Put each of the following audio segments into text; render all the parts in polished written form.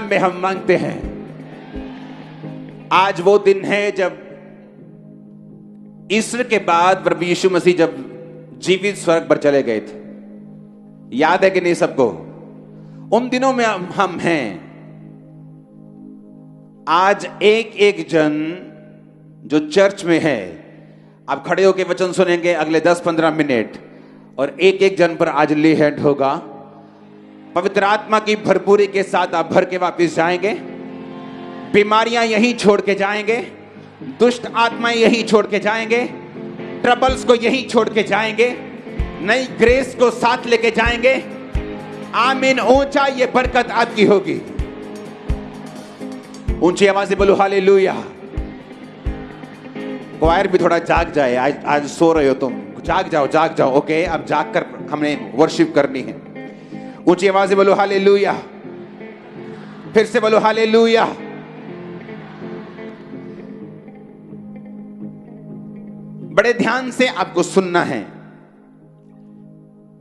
नाम में हम मांगते हैं। आज वो दिन है जब ईस्टर के बाद प्रभु यीशु मसीह जब जीवित स्वर्ग पर चले गए थे। याद है कि नहीं सबको? उन दिनों में हम हैं। आज एक एक जन जो चर्च में है, आप खड़े होकर वचन सुनेंगे अगले 10-15 मिनट, और एक एक जन पर आज ले हैंड होगा। पवित्र आत्मा की भरपूरी के साथ आप भर के वापस जाएंगे। बीमारियां यहीं छोड़ के जाएंगे, दुष्ट आत्माएं यहीं छोड़ के जाएंगे, ट्रबल्स को यहीं छोड़ के जाएंगे, नई ग्रेस को साथ लेके जाएंगे। आमीन। ऊंचा ये बरकत आपकी होगी। ऊंची आवाज से बोलो हालेलुया। क्वायर भी थोड़ा जाग जाए। आज सो रहे हो तुम, जाग जाओ। ओके, अब जाग कर हमें वर्शिप करनी है। ऊंची आवाज से बोलो हालेलुया। फिर से बोलो हालेलुया। बड़े ध्यान से आपको सुनना है।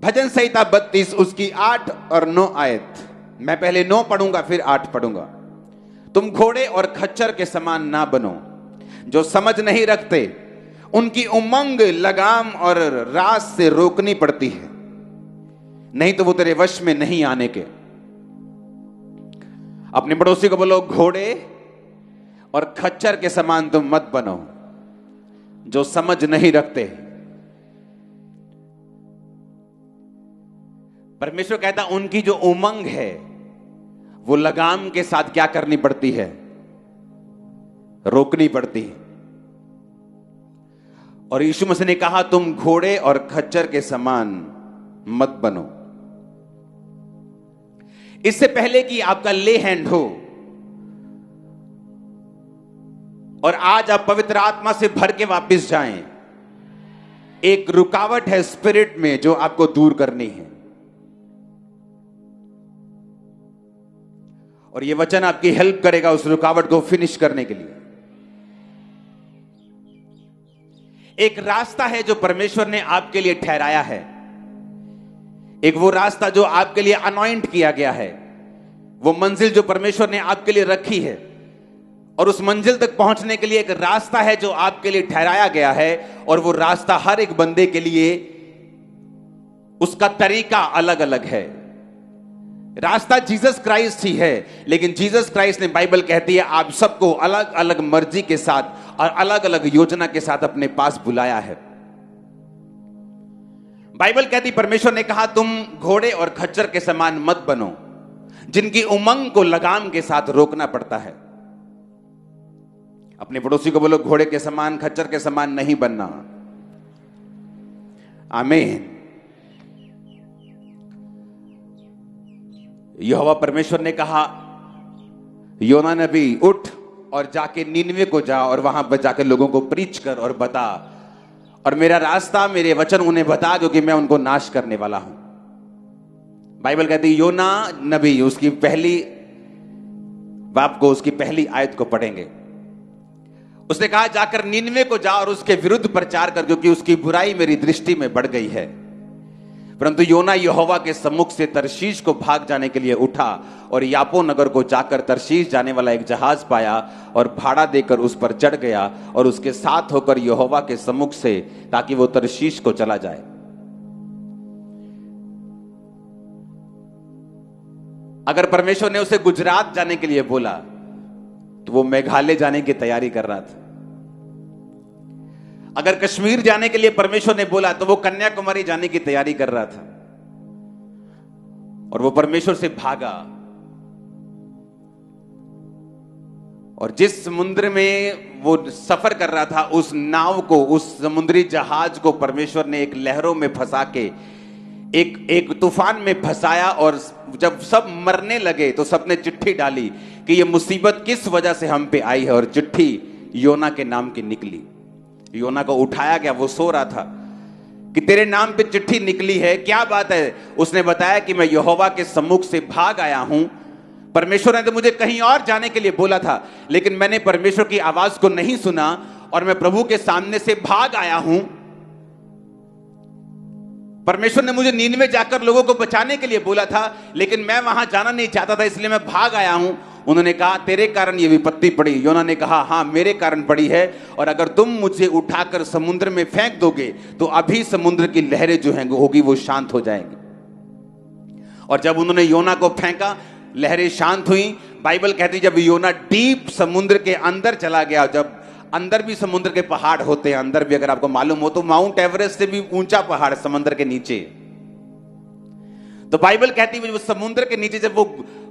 भजन संहिता 32 उसकी 8 और 9 आयत। मैं पहले 9 पढ़ूंगा फिर 8 पढ़ूंगा। तुम घोड़े और खच्चर के समान ना बनो, जो समझ नहीं रखते। उनकी उमंग लगाम और रास से रोकनी पड़ती है, नहीं तो वो तेरे वश में नहीं आने के। अपने पड़ोसी को बोलो, घोड़े और खच्चर के समान तुम मत बनो, जो समझ नहीं रखते। परमेश्वर कहता उनकी जो उमंग है वो लगाम के साथ क्या करनी पड़ती है? रोकनी पड़ती है। और यीशु मसीह ने कहा तुम घोड़े और खच्चर के समान मत बनो। इससे पहले कि आपका ले हैंड हो और आज आप पवित्र आत्मा से भर के वापस जाएं, एक रुकावट है स्पिरिट में जो आपको दूर करनी है। और यह वचन आपकी हेल्प करेगा उस रुकावट को फिनिश करने के लिए। एक रास्ता है जो परमेश्वर ने आपके लिए ठहराया है। एक वो रास्ता जो आपके लिए अनॉइंट किया गया है, वो मंजिल जो परमेश्वर ने आपके लिए रखी है। और उस मंजिल तक पहुंचने के लिए एक रास्ता है जो आपके लिए ठहराया गया है। और वो रास्ता हर एक बंदे के लिए उसका तरीका अलग अलग है। रास्ता जीसस क्राइस्ट ही है, लेकिन जीसस क्राइस्ट ने, बाइबल कहती है, आप सबको अलग अलग मर्जी के साथ और अलग अलग योजना के साथ अपने पास बुलाया है। बाइबल कहती, परमेश्वर ने कहा तुम घोड़े और खच्चर के समान मत बनो, जिनकी उमंग को लगाम के साथ रोकना पड़ता है। अपने पड़ोसी को बोलो, घोड़े के समान खच्चर के समान नहीं बनना। आमीन। यहोवा परमेश्वर ने कहा, योना नबी उठ और जाके नीनवे को जा और वहां पर जाकर लोगों को प्रीच कर और बता, और मेरा रास्ता, मेरे वचन उन्हें बता दो कि मैं उनको नाश करने वाला हूं। बाइबल कहती है योना नबी, उसकी पहली बाप को, उसकी पहली आयत को पढ़ेंगे। उसने कहा जाकर नीनवे को जा और उसके विरुद्ध प्रचार कर, क्योंकि उसकी बुराई मेरी दृष्टि में बढ़ गई है। परंतु योना यहोवा के सम्मुख से तरशीश को भाग जाने के लिए उठा और यापो नगर को जाकर तरशीश जाने वाला एक जहाज पाया और भाड़ा देकर उस पर चढ़ गया और उसके साथ होकर यहोवा के सम्मुख से, ताकि वो तरशीश को चला जाए। अगर परमेश्वर ने उसे गुजरात जाने के लिए बोला तो वो मेघालय जाने की तैयारी कर रहा था। अगर कश्मीर जाने के लिए परमेश्वर ने बोला तो वो कन्याकुमारी जाने की तैयारी कर रहा था। और वो परमेश्वर से भागा, और जिस समुद्र में वो सफर कर रहा था, उस नाव को, उस समुद्री जहाज को परमेश्वर ने एक लहरों में फंसा के एक तूफान में फंसाया। और जब सब मरने लगे तो सबने चिट्ठी डाली कि ये मुसीबत किस वजह से हम पे आई है, और चिट्ठी योना के नाम की निकली। योना को उठाया गया, वो सो रहा था, कि तेरे नाम पे चिट्ठी निकली है, क्या बात है? उसने बताया कि मैं यहोवा के सम्मुख से भाग आया हूं। परमेश्वर ने तो मुझे कहीं और जाने के लिए बोला था, लेकिन मैंने परमेश्वर की आवाज को नहीं सुना और मैं प्रभु के सामने से भाग आया हूं। परमेश्वर ने मुझे नीनवे जाकर लोगों को बचाने के लिए बोला था, लेकिन मैं वहां जाना नहीं चाहता था, इसलिए मैं भाग आया हूं। उन्होंने कहा तेरे कारण ये विपत्ति पड़ी। योना ने कहा हाँ मेरे कारण पड़ी है, और अगर तुम मुझे उठाकर समुद्र में फेंक दोगे तो अभी समुद्र की लहरें जो हैं होगी वो शांत हो जाएंगी। और जब उन्होंने योना को फेंका, लहरें शांत हुई। बाइबल कहती जब योना डीप समुद्र के अंदर चला गया, जब अंदर भी समुद्र के पहाड़ होते हैं, अंदर भी अगर आपको मालूम हो तो माउंट एवरेस्ट से भी ऊंचा पहाड़ समुद्र के नीचे। तो बाइबल कहती है वो समुद्र के नीचे जब वो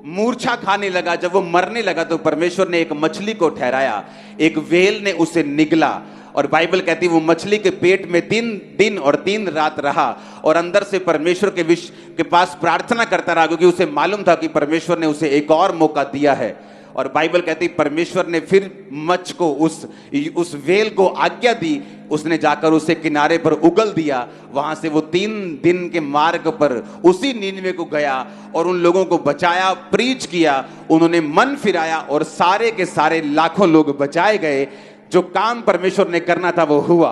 मूर्छा खाने लगा, जब वो मरने लगा, तो परमेश्वर ने एक मछली को ठहराया, एक व्हेल ने उसे निगला। और बाइबल कहती है वो मछली के पेट में 3 दिन और 3 रात रहा, और अंदर से परमेश्वर के पास प्रार्थना करता रहा, क्योंकि उसे मालूम था कि परमेश्वर ने उसे एक और मौका दिया है। और बाइबल कहती परमेश्वर ने फिर मच्छ को उस व्हेल को आज्ञा दी, उसने जाकर उसे किनारे पर उगल दिया। वहां से वो 3 दिन के मार्ग पर उसी नीनवे को गया और उन लोगों को बचाया, प्रीच किया, उन्होंने मन फिराया और सारे के सारे लाखों लोग बचाए गए। जो काम परमेश्वर ने करना था वो हुआ।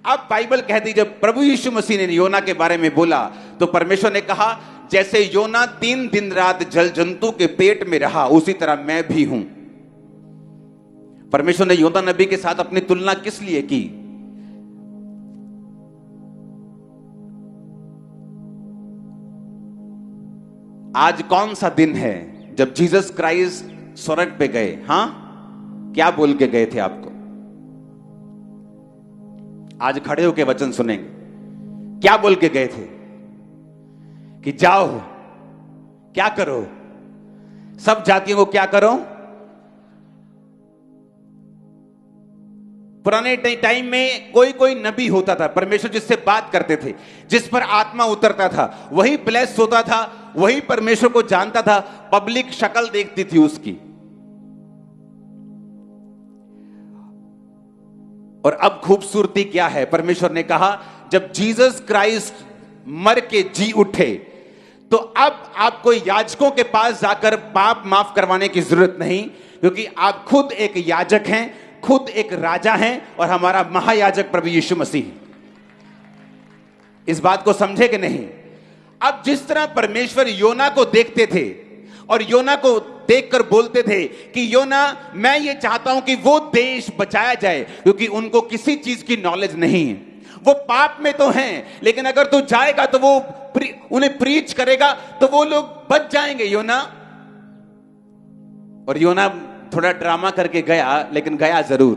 अब बाइबल कहती जब प्रभु यीशु मसीह ने योना के बारे में बोला तो परमेश्वर ने कहा जैसे योना 3 दिन रात जल जंतु के पेट में रहा, उसी तरह मैं भी हूं। परमेश्वर ने योना नबी के साथ अपनी तुलना किस लिए की? आज कौन सा दिन है जब जीसस क्राइस्ट स्वर्ग पे गए? हां, क्या बोल के गए थे आपको? आज खड़े होकर वचन सुनेंगे। क्या बोल के गए थे? कि जाओ, क्या करो? सब जातियों को क्या करो? पुराने टाइम में कोई नबी होता था, परमेश्वर जिससे बात करते थे, जिस पर आत्मा उतरता था, वही ब्लेस्ड होता था, वही परमेश्वर को जानता था, पब्लिक शक्ल देखती थी उसकी। और अब खूबसूरती क्या है? परमेश्वर ने कहा जब जीसस क्राइस्ट मर के जी उठे तो अब आपको याजकों के पास जाकर पाप माफ करवाने की जरूरत नहीं, क्योंकि आप खुद एक याजक हैं, खुद एक राजा हैं, और हमारा महायाजक प्रभु यीशु मसीह। इस बात को समझे कि नहीं? अब जिस तरह परमेश्वर योना को देखते थे और योना को देखकर बोलते थे कि योना मैं ये चाहता हूं कि वो देश बचाया जाए, क्योंकि उनको किसी चीज की नॉलेज नहीं है, वो पाप में तो हैं, लेकिन अगर तू जाएगा तो वो उन्हें प्रीच करेगा तो वो लोग बच जाएंगे योना। और योना थोड़ा ड्रामा करके गया, लेकिन गया जरूर।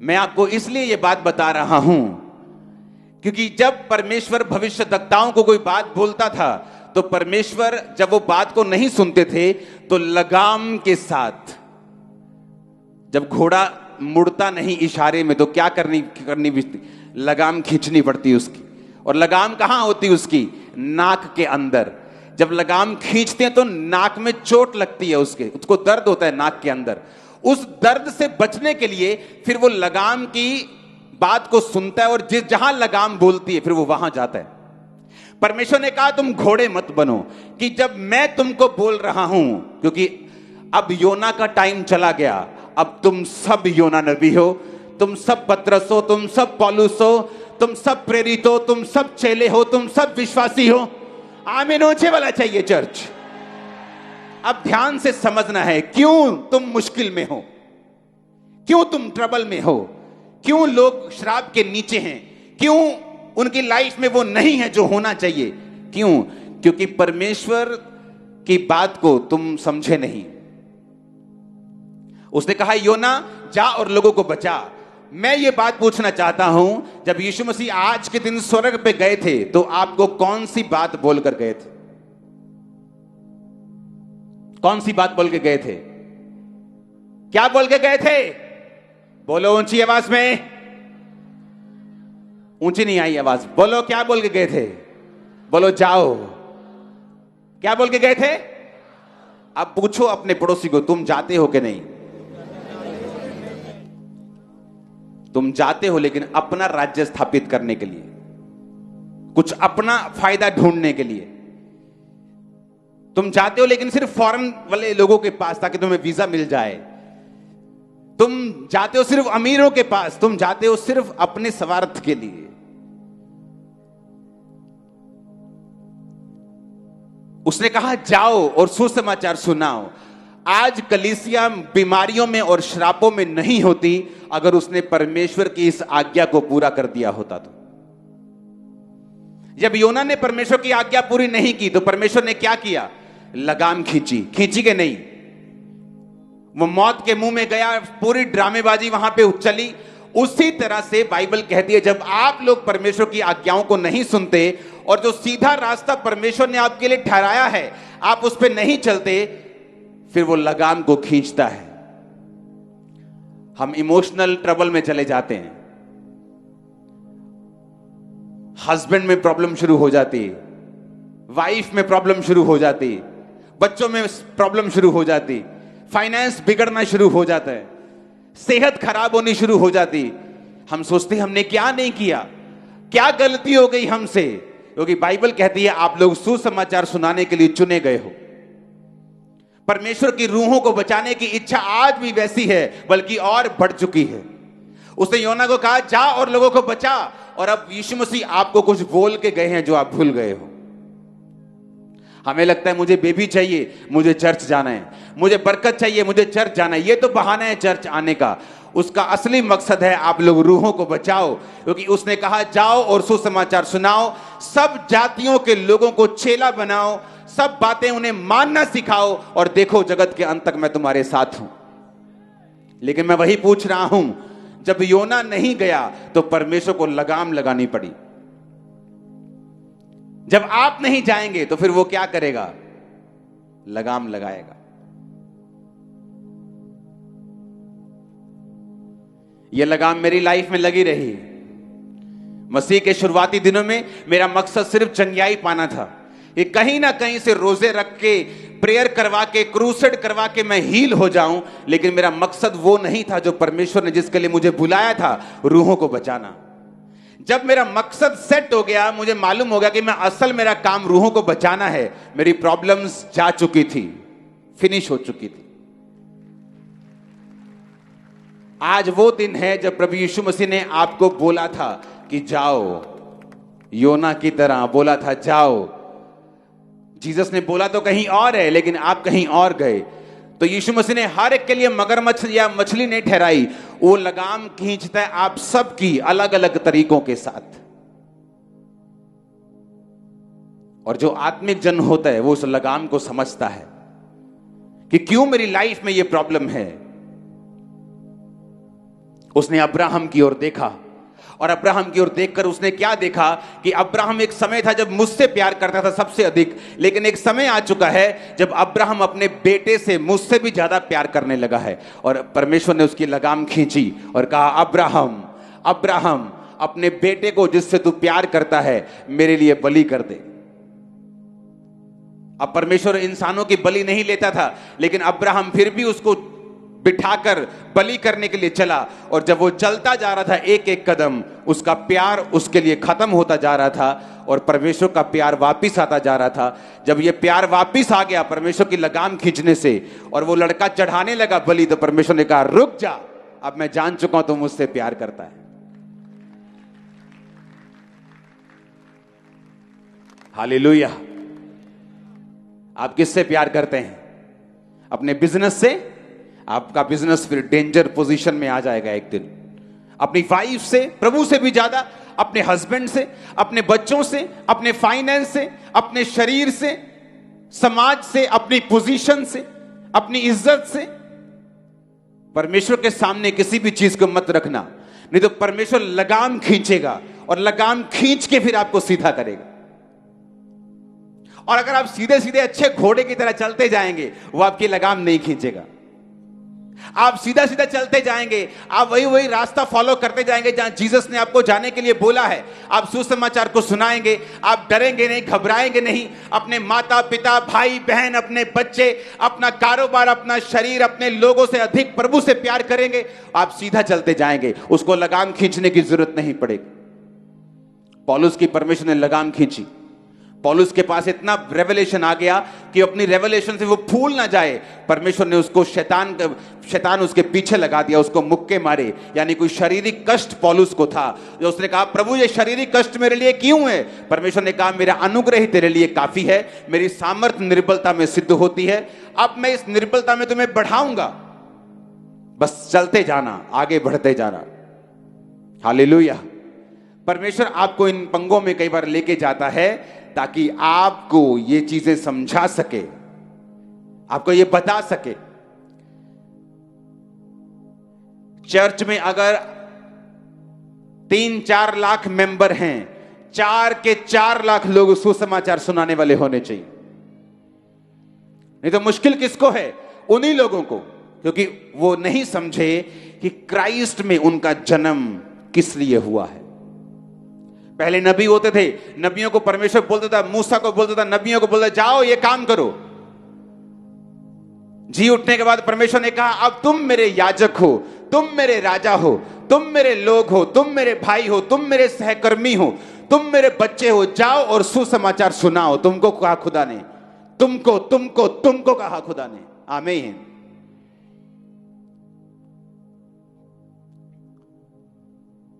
मैं आपको इसलिए ये बात बता रहा हूं क्योंकि जब परमेश्वर भविष्यद्वक्ताओं को कोई बात बोलता था तो परमेश्वर जब वो बात को नहीं सुनते थे तो लगाम के साथ, जब घोड़ा मुड़ता नहीं इशारे में तो क्या करनी लगाम खींचनी पड़ती उसकी। और लगाम कहां होती उसकी? नाक के अंदर। जब लगाम खींचते हैं तो नाक में चोट लगती है, उसको दर्द होता है नाक के अंदर। उस दर्द से बचने के लिए फिर वो लगाम की बात को सुनता है और जहां लगाम बोलती है फिर वो वहां जाता है। परमेश्वर ने कहा तुम घोड़े मत बनो, कि जब मैं तुमको बोल रहा हूं, क्योंकि अब योना का टाइम चला गया, अब तुम सब योना नबी हो, तुम सब पतरस हो, तुम सब पौलुस हो, तुम सब प्रेरित हो, तुम सब चेले हो, तुम सब विश्वासी हो। आमीन ऊंचे वाला चाहिए चर्च। अब ध्यान से समझना है क्यों तुम मुश्किल में हो, क्यों तुम ट्रबल में हो, क्यों लोग श्राप के नीचे हैं, क्यों उनकी लाइफ में वो नहीं है जो होना चाहिए। क्यों? क्योंकि परमेश्वर की बात को तुम समझे नहीं। उसने कहा योना जा और लोगों को बचा। मैं ये बात पूछना चाहता हूं, जब यीशु मसीह आज के दिन स्वर्ग पे गए थे तो आपको कौन सी बात बोलकर गए थे? कौन सी बात बोल के गए थे? क्या बोल के गए थे? बोलो ऊंची आवाज में। ऊंची नहीं आई आवाज, बोलो क्या बोल के गए थे? बोलो जाओ। क्या बोल के गए थे? अब पूछो अपने पड़ोसी को तुम जाते हो कि नहीं? तुम जाते हो लेकिन अपना राज्य स्थापित करने के लिए, कुछ अपना फायदा ढूंढने के लिए। तुम जाते हो लेकिन सिर्फ फॉरेन वाले लोगों के पास ताकि तुम्हें वीजा मिल जाए। तुम जाते हो सिर्फ अमीरों के पास, तुम जाते हो सिर्फ अपने स्वार्थ के लिए। उसने कहा जाओ और सुसमाचार सुनाओ। आज कलीसिया बीमारियों में और श्रापों में नहीं होती अगर उसने परमेश्वर की इस आज्ञा को पूरा कर दिया होता तो। जब योना ने परमेश्वर की आज्ञा पूरी नहीं की तो परमेश्वर ने क्या किया? लगाम खींची। खींची के नहीं, वो मौत के मुंह में गया, पूरी ड्रामेबाजी वहां पे चली। उसी तरह से बाइबल कहती है जब आप लोग परमेश्वर की आज्ञाओं को नहीं सुनते और जो सीधा रास्ता परमेश्वर ने आपके लिए ठहराया है आप उस पर नहीं चलते, फिर वो लगाम को खींचता है। हम इमोशनल ट्रबल में चले जाते हैं, हस्बैंड में प्रॉब्लम शुरू हो जाती, वाइफ में प्रॉब्लम शुरू हो जाती, बच्चों में प्रॉब्लम शुरू हो जाती, फाइनेंस बिगड़ना शुरू हो जाता है, सेहत खराब होनी शुरू हो जाती। हम सोचते हैं हमने क्या नहीं किया, क्या गलती हो गई हमसे, क्योंकि बाइबल कहती है आप लोग सुसमाचार सुनाने के लिए चुने गए हो। परमेश्वर की रूहों को बचाने की इच्छा आज भी वैसी है, बल्कि और बढ़ चुकी है। उसने योना को कहा जा और लोगों को बचा, और अब यीशु मसीह आपको कुछ बोल के गए हैं जो आप भूल गए हो। हमें लगता है मुझे बेबी चाहिए, मुझे चर्च जाना है, मुझे बरकत चाहिए, मुझे चर्च जाना है। ये तो बहाना है चर्च आने का। उसका असली मकसद है आप लोग रूहों को बचाओ, क्योंकि उसने कहा जाओ और सुसमाचार सुनाओ, सब जातियों के लोगों को चेला बनाओ, सब बातें उन्हें मानना सिखाओ, और देखो जगत के अंत तक मैं तुम्हारे साथ हूं। लेकिन मैं वही पूछ रहा हूं, जब योना नहीं गया तो परमेश्वर को लगाम लगानी पड़ी। जब आप नहीं जाएंगे तो फिर वो क्या करेगा? लगाम लगाएगा। यह लगाम मेरी लाइफ में लगी रही। मसीह के शुरुआती दिनों में मेरा मकसद सिर्फ चंगियाई पाना था, ये कहीं ना कहीं से रोजे रख के, प्रेयर करवा के, क्रूसेड करवा के मैं हील हो जाऊं। लेकिन मेरा मकसद वो नहीं था जो परमेश्वर ने जिसके लिए मुझे बुलाया था, रूहों को बचाना। जब मेरा मकसद सेट हो गया, मुझे मालूम हो गया कि मैं असल मेरा काम रूहों को बचाना है, मेरी प्रॉब्लम्स जा चुकी थी, फिनिश हो चुकी थी। आज वो दिन है जब प्रभु यीशु मसीह ने आपको बोला था कि जाओ, योना की तरह बोला था जाओ। जीसस ने बोला तो कहीं और है, लेकिन आप कहीं और गए। तो यीशु मसीह ने हर एक के लिए मगरमच्छ या मछली नहीं ठहराई, वो लगाम खींचता है आप सबकी अलग अलग तरीकों के साथ। और जो आत्मिक जन होता है वो उस लगाम को समझता है कि क्यों मेरी लाइफ में ये प्रॉब्लम है। उसने अब्राहम की ओर देखा, और अब्राहम की ओर देखकर उसने क्या देखा कि अब्राहम एक समय था जब मुझसे प्यार करता था सबसे अधिक, लेकिन एक समय आ चुका है जब अब्राहम अपने बेटे से मुझसे भी ज्यादा प्यार करने लगा है। और परमेश्वर ने उसकी लगाम खींची और कहा अब्राहम, अब्राहम, अपने बेटे को जिससे तू प्यार करता है मेरे लिए बलि कर दे। अब परमेश्वर इंसानों की बलि नहीं लेता था, लेकिन अब्राहम फिर भी उसको बिठाकर बलि करने के लिए चला। और जब वो चलता जा रहा था एक एक कदम, उसका प्यार उसके लिए खत्म होता जा रहा था और परमेश्वर का प्यार वापिस आता जा रहा था। जब ये प्यार वापिस आ गया परमेश्वर की लगाम खींचने से, और वो लड़का चढ़ाने लगा बलि, तो परमेश्वर ने कहा रुक जा, अब मैं जान चुका हूं तुम मुझसे प्यार करता है। हालेलुया। आप किससे प्यार करते हैं? अपने बिजनेस से? आपका बिजनेस फिर डेंजर पोजीशन में आ जाएगा एक दिन। अपनी वाइफ से, प्रभु से भी ज्यादा, अपने हस्बैंड से, अपने बच्चों से, अपने फाइनेंस से, अपने शरीर से, समाज से, अपनी पोजीशन से, अपनी इज्जत से। परमेश्वर के सामने किसी भी चीज को मत रखना, नहीं तो परमेश्वर लगाम खींचेगा और लगाम खींच के फिर आपको सीधा करेगा। और अगर आप सीधे सीधे अच्छे घोड़े की तरह चलते जाएंगे, वो आपकी लगाम नहीं खींचेगा। आप सीधा सीधा चलते जाएंगे, आप वही वही रास्ता फॉलो करते जाएंगे जहां जीसस ने आपको जाने के लिए बोला है। आप सुसमाचार को सुनाएंगे, आप डरेंगे नहीं, घबराएंगे नहीं। अपने माता पिता, भाई बहन, अपने बच्चे, अपना कारोबार, अपना शरीर, अपने लोगों से अधिक प्रभु से प्यार करेंगे। आप सीधा चलते जाएंगे, उसको लगाम खींचने की जरूरत नहीं पड़ेगी। पौलुस की परमेश्वर ने लगाम खींची। पौलुस के पास इतना रेवलेशन आ गया कि अपनी रेवलेशन से वो भूल ना जाए। परमेश्वर ने उसको शैतान उसके पीछे लगा दिया, उसको मुक्के मारे। यानी कोई शारीरिक कष्ट पौलुस को था, जो उसने कहा प्रभु ये शारीरिक कष्ट मेरे लिए क्यों है? परमेश्वर ने कहा मेरा अनुग्रह ही तेरे लिए काफी है, मेरी सामर्थ्य निर्बलता में सिद्ध होती है। अब मैं इस निर्बलता में तुम्हें बढ़ाऊंगा, बस चलते जाना, आगे बढ़ते जाना। हालेलुया। परमेश्वर आपको इन पंगों में कई बार लेके जाता है ताकि आपको ये चीजें समझा सके, आपको ये बता सके। चर्च में अगर 3-4 लाख मेंबर हैं, 4 के 4 लाख लोग सुसमाचार सुनाने वाले होने चाहिए। नहीं तो मुश्किल किसको है? उन्हीं लोगों को, क्योंकि वो नहीं समझे कि क्राइस्ट में उनका जन्म किस लिए हुआ है। पहले नबी होते थे, नबियों को परमेश्वर बोलता था, मूसा को बोलता था, नबियों को बोलता जाओ ये काम करो। जी उठने के बाद परमेश्वर ने कहा अब तुम मेरे याजक हो, तुम मेरे राजा हो, तुम मेरे लोग हो, तुम मेरे भाई हो, तुम मेरे सहकर्मी हो, तुम मेरे बच्चे हो, जाओ और सुसमाचार सुनाओ। तुमको कहा खुदा ने, तुमको तुमको तुमको कहा खुदा ने। आमीन।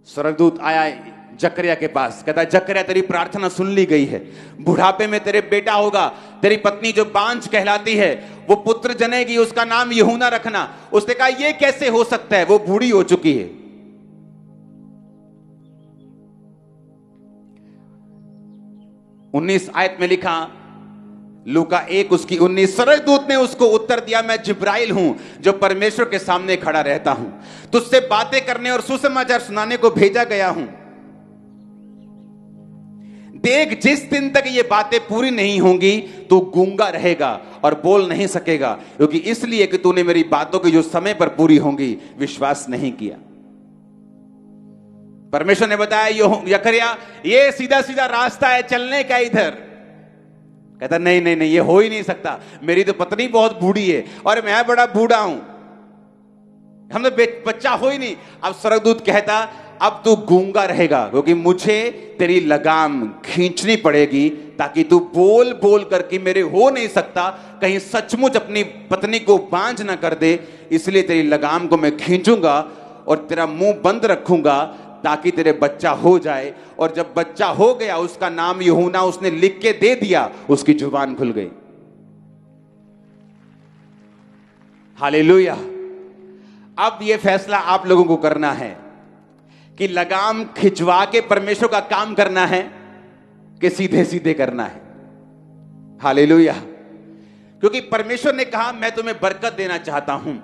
स्वर्गदूत आया जकरिया के पास, कहता जकरिया तेरी प्रार्थना सुन ली गई है, बुढ़ापे में तेरे बेटा होगा, तेरी पत्नी जो बांझ कहलाती है वो पुत्र जनेगी, उसका नाम यूहन्ना रखना। उसने कहा ये कैसे हो सकता है, वो बूढ़ी हो चुकी है। उन्नीस आयत में लिखा, लूका 1 उसकी 19, स्वर्गदूत ने उसको उत्तर दिया मैं जिब्राइल हूं जो परमेश्वर के सामने खड़ा रहता हूं, तुझसे बातें करने और सुसमाचार सुनाने को भेजा गया हूं। देख जिस दिन तक ये बातें पूरी नहीं होंगी तो गूंगा रहेगा और बोल नहीं सकेगा, क्योंकि इसलिए कि तूने मेरी बातों की जो समय पर पूरी होंगी विश्वास नहीं किया। परमेश्वर ने बताया जकरिया ये सीधा सीधा रास्ता है चलने का इधर। कहता नहीं नहीं नहीं, ये हो ही नहीं सकता, मेरी तो पत्नी बहुत बूढ़ी है और मैं बड़ा बूढ़ा हूं, हम तो बच्चा हो ही नहीं। अब स्वर्गदूत कहता अब तू गूंगा रहेगा, क्योंकि मुझे तेरी लगाम खींचनी पड़ेगी ताकि तू बोल बोल करके मेरे हो नहीं सकता, कहीं सचमुच अपनी पत्नी को बांझ ना कर दे, इसलिए तेरी लगाम को मैं खींचूंगा और तेरा मुंह बंद रखूंगा ताकि तेरे बच्चा हो जाए। और जब बच्चा हो गया उसका नाम यूहन्ना उसने लिख के दे दिया, उसकी जुबान खुल गई। हालेलुया। अब यह फैसला आप लोगों को करना है कि लगाम खिंचवा के परमेश्वर का काम करना है कि सीधे सीधे करना है। हालेलुया। क्योंकि परमेश्वर ने कहा मैं तुम्हें बरकत देना चाहता हूं,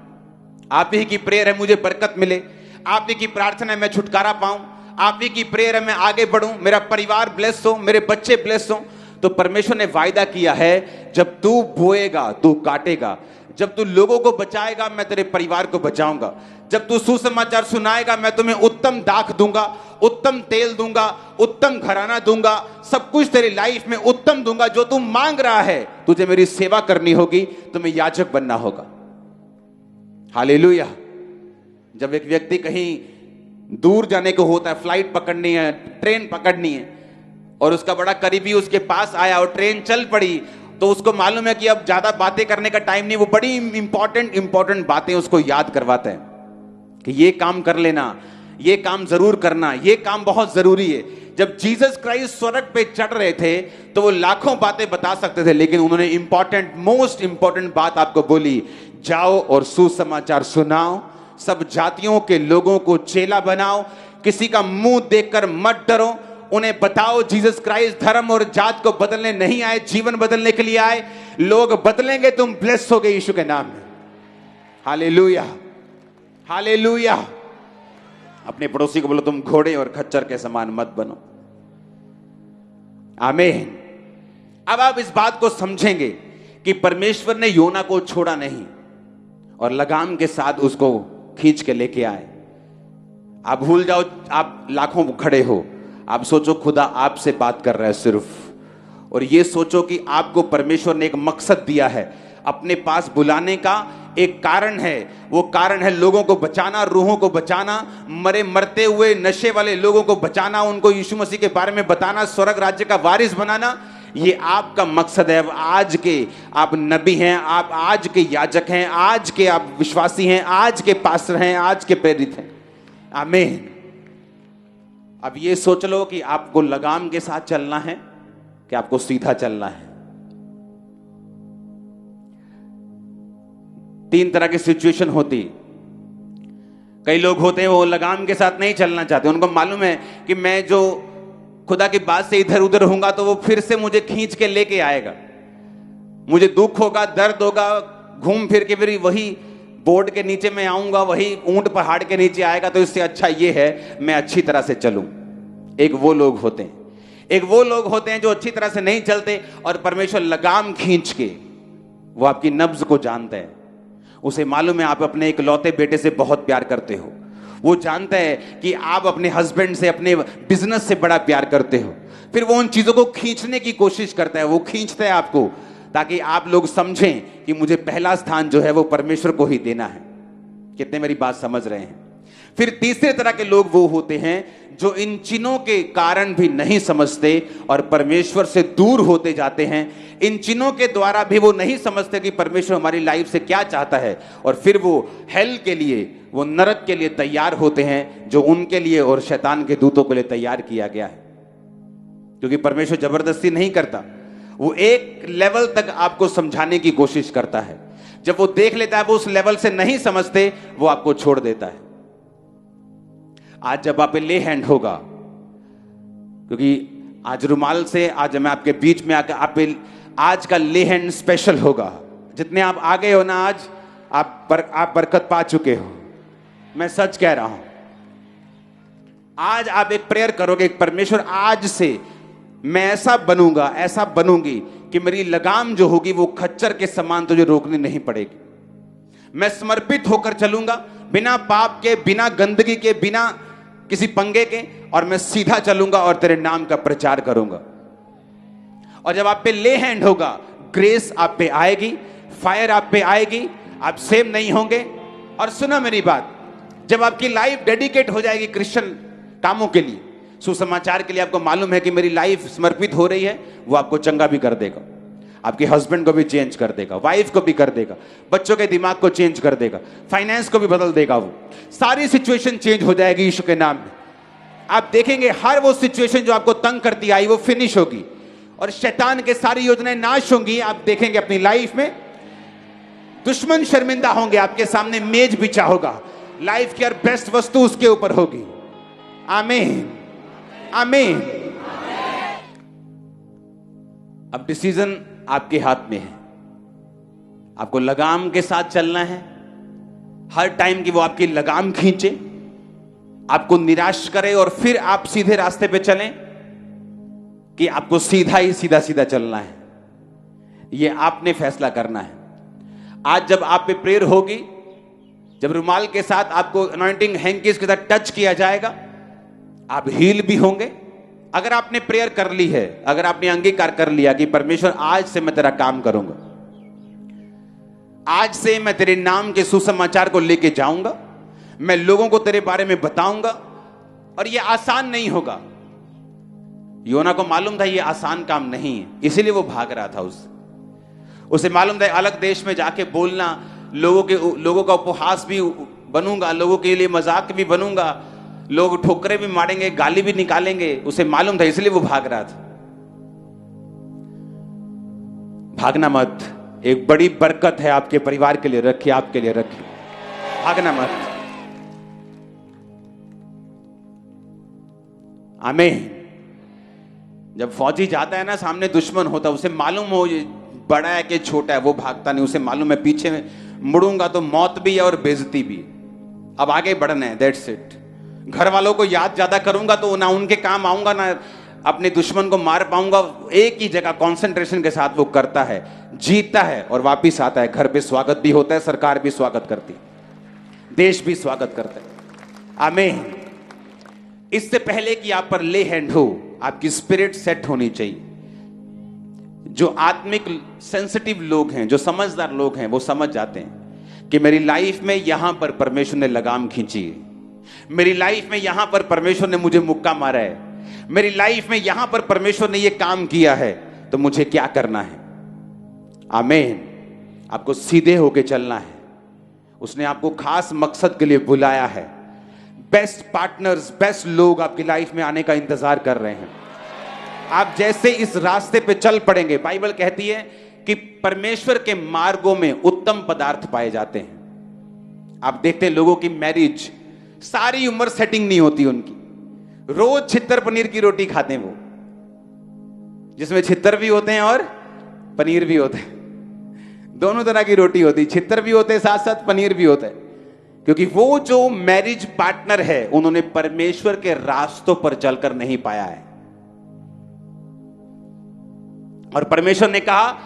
आप ही की प्रेयर है मुझे बरकत मिले, आप ही की प्रार्थना है मैं छुटकारा पाऊं, आप ही की प्रेयर है मैं आगे बढ़ूं, मेरा परिवार ब्लेस हो, मेरे बच्चे ब्लेस हो। तो परमेश्वर ने वायदा किया है जब तू बोएगा तू काटेगा, जब तू लोगों को बचाएगा मैं तेरे परिवार को बचाऊंगा, जब तू सुसमाचार सुनाएगा मैं तुम्हें उत्तम दाख दूंगा, उत्तम तेल दूंगा, उत्तम घराना दूंगा, सब कुछ तेरी लाइफ में उत्तम दूंगा। जो तू मांग रहा है, तुझे मेरी सेवा करनी होगी, तुम्हें याजक बनना होगा। हालेलुया। जब एक व्यक्ति कहीं दूर जाने को होता है, फ्लाइट पकड़नी है, ट्रेन पकड़नी है, और उसका बड़ा करीबी उसके पास आया और ट्रेन चल पड़ी, तो उसको मालूम है कि अब ज्यादा बातें करने का टाइम नहीं, वो बड़ी इंपॉर्टेंट बातें उसको याद करवाते हैं कि ये काम कर लेना, ये काम जरूर करना, ये काम बहुत जरूरी है। जब जीसस क्राइस्ट स्वर्ग पे चढ़ रहे थे तो वो लाखों बातें बता सकते थे, लेकिन उन्होंने मोस्ट इंपॉर्टेंट बात आपको बोली, जाओ और सुसमाचार सुनाओ, सब जातियों के लोगों को चेला बनाओ, किसी का मुंह देखकर मत डरो, उन्हें बताओ जीसस क्राइस्ट धर्म और जात को बदलने नहीं आए, जीवन बदलने के लिए आए। लोग बदलेंगे, तुम ब्लेस हो गए यीशु के नाम में। Hallelujah, hallelujah. अपने पड़ोसी को बोलो तुम घोड़े और खच्चर के समान मत बनो। आमीन। अब आप इस बात को समझेंगे कि परमेश्वर ने योना को छोड़ा नहीं और लगाम के साथ उसको खींच के लेके आए। आप भूल जाओ आप लाखों खड़े हो, आप सोचो खुदा आपसे बात कर रहा है सिर्फ, और ये सोचो कि आपको परमेश्वर ने एक मकसद दिया है, अपने पास बुलाने का एक कारण है। वो कारण है लोगों को बचाना, रूहों को बचाना, मरते हुए नशे वाले लोगों को बचाना, उनको यीशु मसीह के बारे में बताना, स्वर्ग राज्य का वारिस बनाना। ये आपका मकसद है। आज के आप नबी हैं, आप आज के याजक हैं, आज के आप विश्वासी हैं, आज के पास्टर हैं, आज के प्रेरित हैं। आमीन। अब ये सोच लो कि आपको लगाम के साथ चलना है कि आपको सीधा चलना है। 3 तरह की सिचुएशन होती। कई लोग होते हैं वो लगाम के साथ नहीं चलना चाहते, उनको मालूम है कि मैं जो खुदा की बात से इधर उधर होऊंगा तो वो फिर से मुझे खींच के लेके आएगा, मुझे दुख होगा, दर्द होगा, घूम फिर के फिर वही बोर्ड के नीचे मैं आऊंगा, वही ऊंट पहाड़ के नीचे आएगा। तो इससे अच्छा ये है मैं अच्छी तरह से चलूं। एक वो लोग होते हैं, एक वो लोग होते हैं जो अच्छी तरह से नहीं चलते और परमेश्वर लगाम खींच के, वो आपकी नब्ज को जानता है, उसे मालूम है आप अपने इकलौते बेटे से बहुत प्यार करते हो, वो जानता है कि आप अपने हस्बैंड से, अपने बिजनेस से बड़ा प्यार करते हो। फिर वो उन चीजों को खींचने की कोशिश करता है, वो खींचता है आपको ताकि आप लोग समझें कि मुझे पहला स्थान जो है वो परमेश्वर को ही देना है। कितने मेरी बात समझ रहे हैं? फिर तीसरे तरह के लोग वो होते हैं जो इन चिन्हों के कारण भी नहीं समझते और परमेश्वर से दूर होते जाते हैं। इन चिन्हों के द्वारा भी वो नहीं समझते कि परमेश्वर हमारी लाइफ से क्या चाहता है, और फिर वो हेल के लिए, वो नरक के लिए तैयार होते हैं जो उनके लिए और शैतान के दूतों के लिए तैयार किया गया है। क्योंकि परमेश्वर जबरदस्ती नहीं करता, वो एक लेवल तक आपको समझाने की कोशिश करता है। जब वो देख लेता है वो उस लेवल से नहीं समझते, वो आपको छोड़ देता है। आज जब आप पे ले हैंड होगा, क्योंकि आज रुमाल से आज मैं आपके बीच में आकर आप पे आज का ले हैंड स्पेशल होगा। जितने आप आ गए हो ना, आज आप बरकत पा चुके हो, मैं सच कह रहा हूं। आज आप एक प्रेयर करोगे, परमेश्वर आज से मैं ऐसा बनूंगा, ऐसा बनूंगी कि मेरी लगाम जो होगी वो खच्चर के समान तुझे रोकनी नहीं पड़ेगी। मैं समर्पित होकर चलूंगा, बिना पाप के, बिना गंदगी के, बिना किसी पंगे के, और मैं सीधा चलूंगा और तेरे नाम का प्रचार करूंगा। और जब आप पे ले हैंड होगा, ग्रेस आप पे आएगी, फायर आप पे आएगी, आप सेम नहीं होंगे। और सुना मेरी बात, जब आपकी लाइफ डेडिकेट हो जाएगी क्रिश्चियन कामों के लिए, सुसमाचार के लिए, आपको मालूम है कि मेरी लाइफ समर्पित हो रही है, वो आपको चंगा भी कर देगा, आपके हस्बैंड को भी चेंज कर देगा, वाइफ को भी कर देगा, बच्चों के दिमाग को चेंज कर देगा, फाइनेंस को भी बदल देगा। वो सारी सिचुएशन चेंज हो जाएगी यीशु के नाम में। आप देखेंगे हर वो सिचुएशन जो आपको तंग करती आई वो फिनिश होगी और शैतान के सारी योजनाएं नाश होंगी। आप देखेंगे अपनी लाइफ में दुश्मन शर्मिंदा होंगे, आपके सामने मेज बिछा होगा, लाइफ की हर बेस्ट वस्तु उसके ऊपर होगी। आमीन, आमीन। अब डिसीजन आपके हाथ में है, आपको लगाम के साथ चलना है। हर टाइम की वो आपकी लगाम खींचे, आपको निराश करे और फिर आप सीधे रास्ते पे चलें, कि आपको सीधा ही सीधा सीधा चलना है। ये आपने फैसला करना है। आज जब आप पे प्रेयर होगी, जब रुमाल के साथ आपको अनॉइंटिंग हैंकीज के साथ टच किया जाएगा, आप हील भी होंगे। अगर आपने प्रेयर कर ली है, अगर आपने अंगीकार कर लिया कि परमेश्वर आज से मैं तेरा काम करूंगा, आज से मैं तेरे नाम के सुसमाचार को लेके जाऊंगा, मैं लोगों को तेरे बारे में बताऊंगा, और यह आसान नहीं होगा। योना को मालूम था ये आसान काम नहीं है, इसीलिए वो भाग रहा था। उसे मालूम था अलग देश में जाके बोलना, लोगों का उपहास भी बनूंगा, लोगों के लिए मजाक भी बनूंगा, लोग ठोकरे भी मारेंगे, गाली भी निकालेंगे। उसे मालूम था, इसलिए वो भाग रहा था। भागना मत, एक बड़ी बरकत है आपके परिवार के लिए रखिए, आपके लिए रखिए, भागना मत। आमीन। जब फौजी जाता है ना, सामने दुश्मन होता है, उसे मालूम हो ये बड़ा है कि छोटा है, वो भागता नहीं। उसे मालूम है पीछे में मुड़ूंगा तो मौत भी है और बेइज्जती भी। अब आगे बढ़ना है, दैट्स इट। घर वालों को याद ज्यादा करूंगा तो ना उनके काम आऊंगा, ना अपने दुश्मन को मार पाऊंगा। एक ही जगह कंसंट्रेशन के साथ वो करता है, जीतता है और वापिस आता है। घर पे स्वागत भी होता है, सरकार भी स्वागत करती, देश भी स्वागत करता है। आमीन। इससे पहले कि आप पर ले हैंड हो, आपकी स्पिरिट सेट होनी चाहिए। जो आत्मिक सेंसिटिव लोग हैं, जो समझदार लोग हैं, वो समझ जाते हैं कि मेरी लाइफ में यहां पर परमेश्वर ने लगाम खींची है, मेरी लाइफ में यहां पर परमेश्वर ने मुझे मुक्का मारा है, मेरी लाइफ में यहां पर परमेश्वर ने यह काम किया है, तो मुझे क्या करना है। आमीन। आपको सीधे होके चलना है। उसने आपको खास मकसद के लिए बुलाया है। बेस्ट पार्टनर्स, बेस्ट लोग आपकी लाइफ में आने का इंतजार कर रहे हैं। आप जैसे इस रास्ते पे चल पड़ेंगे, बाइबल कहती है कि परमेश्वर के मार्गों में उत्तम पदार्थ पाए जाते हैं। आप देखते हैं लोगों की मैरिज, सारी उम्र सेटिंग नहीं होती उनकी, रोज छित्तर पनीर की रोटी खाते हैं वो, जिसमें छित्तर भी होते हैं और पनीर भी होते हैं। दोनों तरह की रोटी होती, छित्तर भी होते हैं, साथ साथ पनीर भी होता है, क्योंकि वो जो मैरिज पार्टनर है उन्होंने परमेश्वर के रास्तों पर चलकर नहीं पाया है। और परमेश्वर ने कहा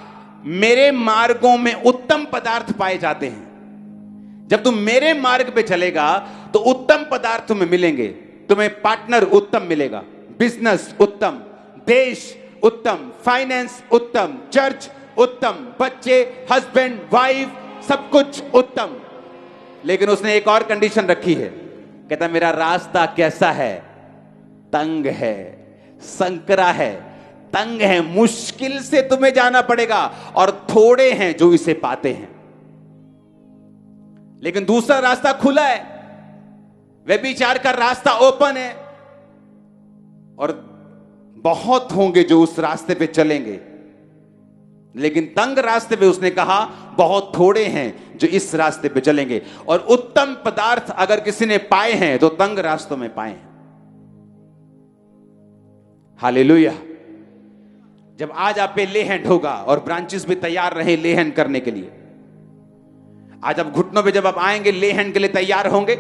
मेरे मार्गों में उत्तम पदार्थ पाए जाते हैं। जब तुम मेरे मार्ग पे चलेगा तो उत्तम पदार्थ तुम्हें मिलेंगे। तुम्हें पार्टनर उत्तम मिलेगा, बिजनेस उत्तम, देश उत्तम, फाइनेंस उत्तम, चर्च उत्तम, बच्चे, हस्बैंड, वाइफ, सब कुछ उत्तम। लेकिन उसने एक और कंडीशन रखी है, कहता मेरा रास्ता कैसा है? तंग है, संकरा है, तंग है, मुश्किल से तुम्हें जाना पड़ेगा, और थोड़े हैं जो इसे पाते हैं। लेकिन दूसरा रास्ता खुला है, व्यभिचार का रास्ता ओपन है, और बहुत होंगे जो उस रास्ते पे चलेंगे। लेकिन तंग रास्ते पे उसने कहा बहुत थोड़े हैं जो इस रास्ते पे चलेंगे। और उत्तम पदार्थ अगर किसी ने पाए हैं तो तंग रास्तों में पाए हैं। हालेलुया। जब आज आप पे ले हैंड होगा और ब्रांचेस भी तैयार रहे ले हैंड करने के लिए, आज आप घुटनों पे जब आप आएंगे ले हैंड के लिए तैयार होंगे,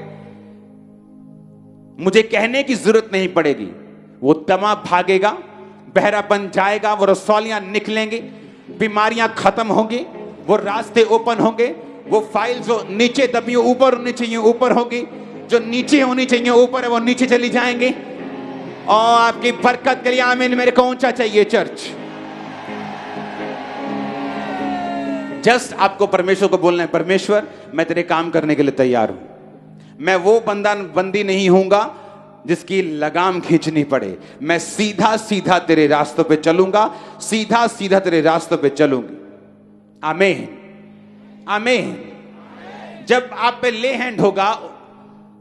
मुझे कहने की जरूरत नहीं पड़ेगी, वो तमा भागेगा, बहरापन जाएगा, वो रसौलियां निकलेंगी, बीमारियां खत्म होंगी, वो रास्ते ओपन होंगे, वो फाइल जो नीचे दबी ऊपर होनी चाहिए ऊपर होगी, जो नीचे होनी चाहिए ऊपर है वो नीचे चली जाएंगे। और आपकी बरकत के लिए आमीन। मेरे को ऊंचा चाहिए चर्च। जस्ट आपको परमेश्वर को बोलना है, परमेश्वर मैं तेरे काम करने के लिए तैयार हूं। मैं वो बंदी नहीं हूंगा जिसकी लगाम खींचनी पड़े। मैं सीधा सीधा तेरे रास्तों पे चलूंगा, सीधा सीधा तेरे रास्तों पे चलूंगी। आमीन, आमीन। जब आप पे ले हैंड होगा,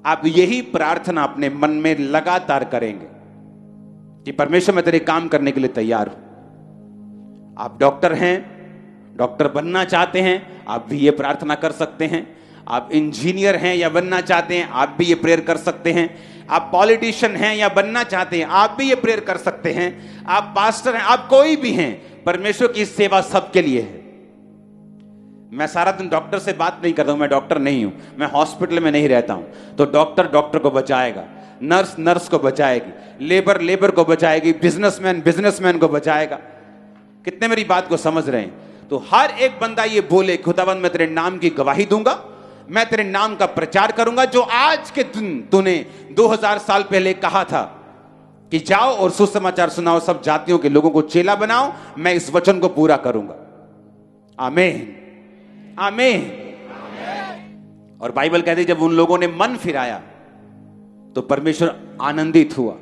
आप यही प्रार्थना अपने मन में लगातार करेंगे कि परमेश्वर मैं तेरे काम करने के लिए तैयार हूं। आप डॉक्टर हैं, डॉक्टर बनना चाहते हैं, आप भी ये प्रार्थना कर सकते हैं। आप इंजीनियर हैं या बनना चाहते हैं, आप भी ये प्रेयर कर सकते हैं। आप पॉलिटिशियन हैं या बनना चाहते हैं, आप भी ये प्रेयर कर सकते हैं। आप पास्टर हैं, आप कोई भी हैं, परमेश्वर की सेवा सबके लिए है। मैं सारा दिन डॉक्टर से बात नहीं करता हूं, मैं डॉक्टर नहीं हूं, मैं हॉस्पिटल में नहीं रहता हूं। तो डॉक्टर डॉक्टर को बचाएगा, नर्स नर्स को बचाएगी, लेबर लेबर को बचाएगी, बिजनेसमैन बिजनेसमैन को बचाएगा। कितने मेरी बात को समझ रहे हैं? तो हर एक बंदा ये बोले, खुदावंद मैं तेरे नाम की गवाही दूंगा, मैं तेरे नाम का प्रचार करूंगा। जो आज के दिन तूने 2000 साल पहले कहा था कि जाओ और सुसमाचार सुनाओ, सब जातियों के लोगों को चेला बनाओ, मैं इस वचन को पूरा करूंगा। आमीन, आमीन। और बाइबल कहती है जब उन लोगों ने मन फिराया तो परमेश्वर आनंदित हुआ।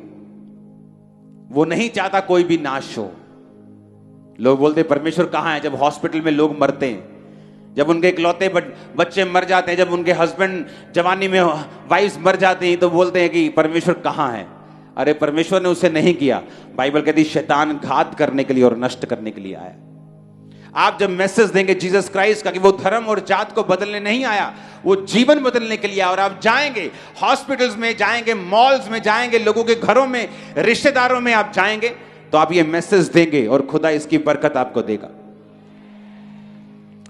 वो नहीं चाहता कोई भी नाश हो। लोग बोलते परमेश्वर कहां है? जब हॉस्पिटल में लोग मरते हैं, जब उनके इकलौते बच्चे मर जाते हैं, जब उनके हस्बैंड जवानी में वाइफ्स मर जाती हैं, तो बोलते हैं कि परमेश्वर कहां है? अरे परमेश्वर ने उसे नहीं किया। बाइबल कहती है शैतान घात करने के लिए और नष्ट करने के लिए आया। आप जब मैसेज देंगे जीसस क्राइस्ट का कि वो धर्म और जात को बदलने नहीं आया, वो जीवन बदलने के लिए आया, और आप जाएंगे हॉस्पिटल्स में, जाएंगे मॉल्स में, जाएंगे लोगों के घरों में, रिश्तेदारों में आप जाएंगे, तो आप ये मैसेज देंगे और खुदा इसकी बरकत आपको देगा।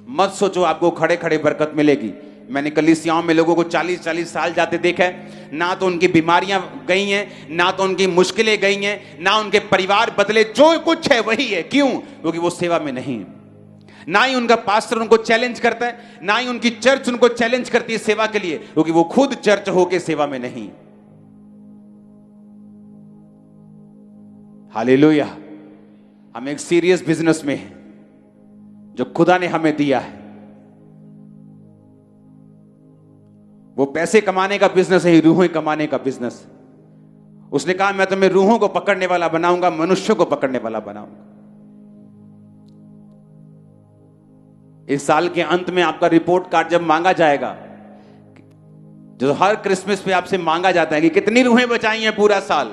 मत सोचो आपको खड़े खड़े बरकत मिलेगी। मैंने कलीसियाओं में लोगों को 40-40 साल जाते देखा है, ना तो उनकी बीमारियां गई हैं, ना तो उनकी मुश्किलें गई हैं, ना उनके परिवार बदले, जो कुछ है वही है। क्यों? क्योंकि वो सेवा में नहीं है। ना ही उनका पास्टर उनको चैलेंज करता है, ना ही उनकी चर्च उनको चैलेंज करती है सेवा के लिए, क्योंकि वो खुद चर्च होके सेवा में नहीं। हालेलुया। हम एक सीरियस बिजनेस में हैं जो खुदा ने हमें दिया है। वो पैसे कमाने का बिजनेस है, रूहें कमाने का बिजनेस। उसने कहा मैं तुम्हें रूहों को पकड़ने वाला बनाऊंगा, मनुष्यों को पकड़ने वाला बनाऊंगा। इस साल के अंत में आपका रिपोर्ट कार्ड जब मांगा जाएगा, जो हर क्रिसमस पे आपसे मांगा जाता है कि कितनी रूहें बचाई हैं पूरा साल,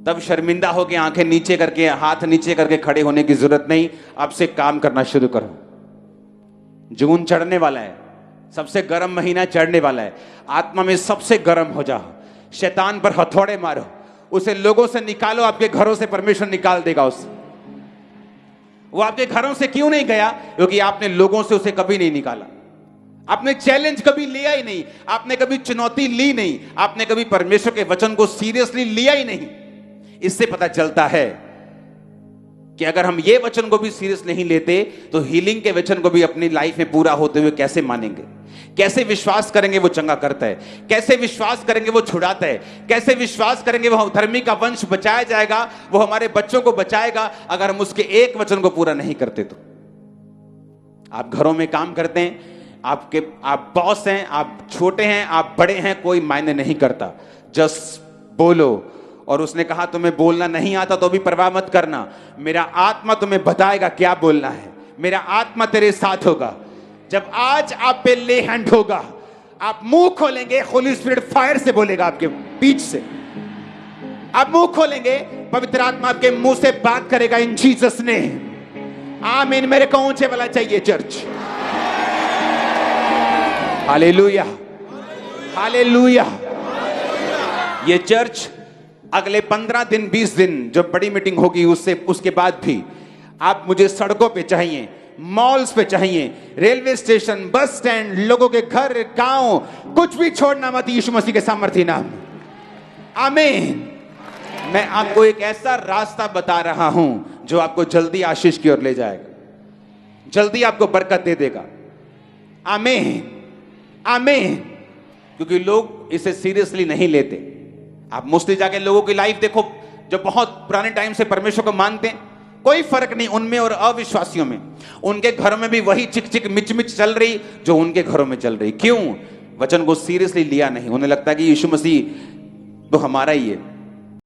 तब शर्मिंदा होकर आंखें नीचे करके, हाथ नीचे करके खड़े होने की जरूरत नहीं। आपसे काम करना शुरू करो। जून चढ़ने वाला है, सबसे गर्म महीना चढ़ने वाला है। आत्मा में सबसे गर्म हो जाओ, शैतान पर हथौड़े मारो, उसे लोगों से निकालो। आपके घरों से परमेश्वर निकाल देगा उसे। वो आपके घरों से क्यों नहीं गया? क्योंकि आपने लोगों से उसे कभी नहीं निकाला। आपने चैलेंज कभी लिया ही नहीं, आपने कभी चुनौती ली नहीं, आपने कभी परमेश्वर के वचन को सीरियसली लिया ही नहीं। इससे पता चलता है कि अगर हम ये वचन को भी सीरियस नहीं लेते तो हीलिंग के वचन को भी अपनी लाइफ में पूरा होते हुए कैसे मानेंगे? कैसे विश्वास करेंगे वो चंगा करता है? कैसे विश्वास करेंगे वो छुड़ाता है? कैसे विश्वास करेंगे वो धर्मी का वंश बचाया जाएगा, वो हमारे बच्चों को बचाएगा, अगर हम उसके एक वचन को पूरा नहीं करते तो? आप घरों में काम करते हैं, आप बॉस हैं, आप छोटे हैं, आप बड़े हैं, कोई मायने नहीं करता। जस्ट बोलो। और उसने कहा तुम्हें बोलना नहीं आता तो भी परवाह मत करना, मेरा आत्मा तुम्हें बताएगा क्या बोलना है। मेरा आत्मा तेरे साथ होगा। जब आज आप पे ले हैंड होगा, आप मुंह खोलेंगे, होली स्पिरिट फायर से बोलेगा आपके बीच से। आप मुंह खोलेंगे, पवित्र आत्मा आपके मुंह से बात करेगा इन जीसस ने। आमीन। मेरे को ऊंचे वाला चाहिए चर्च। Hallelujah, hallelujah. ये चर्च अगले 15 दिन 20 दिन जब बड़ी मीटिंग होगी उसके बाद भी आप मुझे सड़कों पे चाहिए, मॉल्स पे चाहिए, रेलवे स्टेशन, बस स्टैंड, लोगों के घर, गांव, कुछ भी छोड़ना मत यीशु मसीह के सामर्थ्य नाम। आमीन। मैं आपको एक ऐसा रास्ता बता रहा हूं जो आपको जल्दी आशीष की ओर ले जाएगा, जल्दी आपको बरकत दे देगा। आमीन, आमीन। क्योंकि लोग इसे सीरियसली नहीं लेते। आप मोस्टली जाके लोगों की लाइफ देखो जो बहुत पुराने टाइम से परमेश्वर को मानते हैं, कोई फर्क नहीं उनमें और अविश्वासियों में। उनके घरों में भी वही चिक चिक मिच मिच चल रही जो उनके घरों में चल रही। क्यों? वचन को सीरियसली लिया नहीं। उन्हें लगता है कि यीशु मसीह तो हमारा ही है,